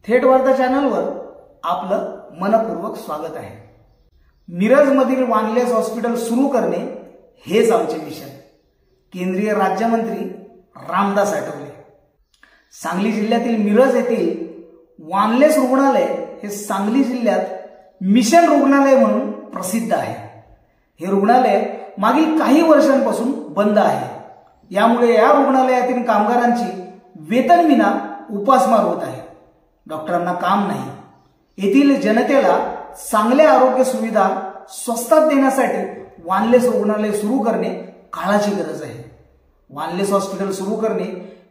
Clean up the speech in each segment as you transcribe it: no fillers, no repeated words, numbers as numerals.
थेट वार्ता चॅनलवर आपलं मनपूर्वक स्वागत आहे। मिरजमधील वानलेस हॉस्पिटल सुरू करणे हेच आमचे मिशन। केंद्रीय राज्यमंत्री रामदास आठवले। सांगली जिल्ह्यातील मिरज येथील वानलेस रुग्णालय हे सांगली जिल्ह्यात मिशन रुग्णालय म्हणून प्रसिद्ध आहे। हे रुग्णालय मागील काही वर्षांपासून बंद आहे। यामुळे या रुग्णालयातील कामगारांची वेतनविना उपासमार होत आहे। डॉक्टरांना काम नाही। येथील जनतेला चांगल्या आरोग्य सुविधा स्वस्तात देण्यासाठी वानलेस रुग्णालय सुरू करणे काळाची गरज आहे। वानलेस हॉस्पिटल सुरू करणे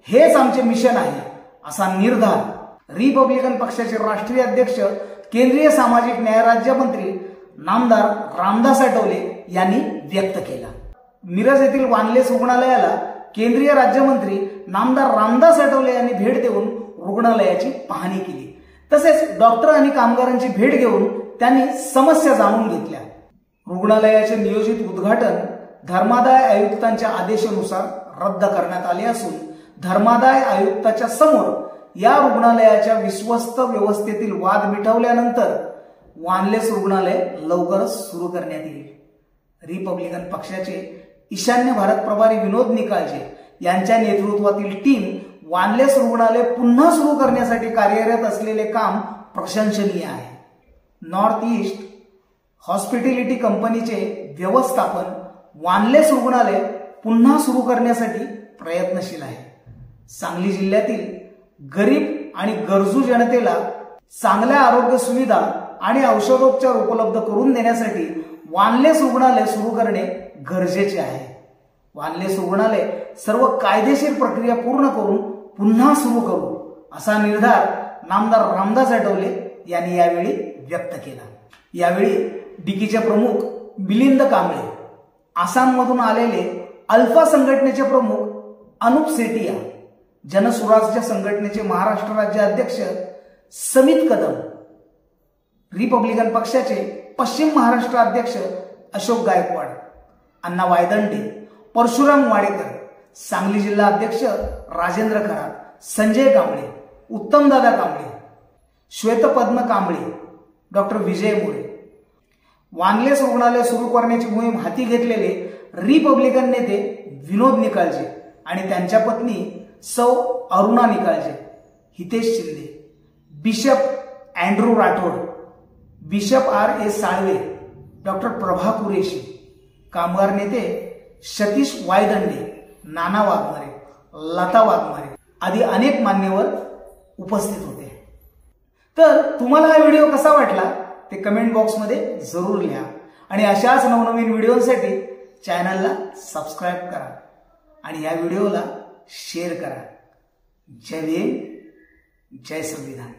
हेच आमचे मिशन आहे, असा निर्धार रिपब्लिकन पक्षाचे राष्ट्रीय अध्यक्ष केंद्रीय सामाजिक न्याय राज्यमंत्री नामदार रामदास आठवले यांनी व्यक्त केला। मिरज येथील वानलेस रुग्णालयाला केंद्रीय राज्यमंत्री नामदार रामदास आठवले यांनी भेट देऊन रुग्णालयाची पाहणी केली। तसेच डॉक्टर आणि कामगारांची भेट घेऊन त्यांनी समस्या जाणून घेतल्या। रुग्णालयाचे नियोजित उद्घाटन धर्मादाय आयुक्तांच्या आदेशानुसार रद्द करण्यात आले असून धर्मादाय आयुक्ताच्या समोर या रुग्णालयाच्या विश्वस्त व्यवस्थेतील वाद मिटवल्यानंतर वानलेस रुग्णालय लवकरच सुरू करण्यात येईल। रिपब्लिकन पक्षाचे ईशान्य भारत प्रभारी विनोद निकाळजे यांच्या नेतृत्वातील टीम वानलेस रुग्णालय पुन्हा सुरू करण्यासाठी कार्यरत असलेले काम प्रशंसनीय आहे। नॉर्थ ईस्ट हॉस्पिटॅलिटी कंपनीचे व्यवस्थापन वानलेस रुग्णालय पुन्हा सुरू करण्यासाठी प्रयत्नशील आहे। सांगली जिल्ह्यातील गरीब आणि गरजू जनतेला चांगल्या आरोग्य सुविधा आणि औषधोपचार उपलब्ध करून देण्यासाठी वानलेस रुग्णालय सुरू करणे गरजेचे आहे। वानलेस रुग्णालय सर्व कायदेशीर प्रक्रिया पूर्ण करून पुन्हा सुरू करू, असा निर्धार नामदार रामदास आठवले यांनी यावेळी व्यक्त केला। यावेळी डिकीचे प्रमुख मिलिंद कांबळे, आसाममधून आलेले अल्फा संघटनेचे प्रमुख अनुप सेठिया, जनसुराज्य संघटनेचे महाराष्ट्र राज्य अध्यक्ष समित कदम, रिपब्लिकन पक्षाचे पश्चिम महाराष्ट्र अध्यक्ष अशोक गायकवाड, अण्णा वायदंडे, परशुराम वाडेकर, सांगली जिल्हा अध्यक्ष राजेंद्र खरात, संजय कांबळे, उत्तमदादा कांबळे, श्वेतपद्म कांबळे, डॉक्टर विजय मोरे, वानलेस रुग्णालय सुरू करण्याची मोहीम हाती घेतलेले रिपब्लिकन नेते विनोद निकाळजे आणि त्यांच्या पत्नी सौ Aruna Nikalje, Hitesh Shinde, bishop Andrew Rathod, bishop R.A. Salve, doctor Prabha Qureshi, कामगार नेते सतीश वायदंडे, नाना वाघमारे, लता वाघमारे आदी अनेक मान्यवर उपस्थित होते। तर तुम्हाला हा व्हिडिओ कसा वाटला ते कमेंट बॉक्समध्ये जरूर लिहा आणि अशाच नवनवीन व्हिडिओसाठी चॅनलला सबस्क्राइब करा आणि या व्हिडिओला शेअर करा। जय भीम, जय संविधान।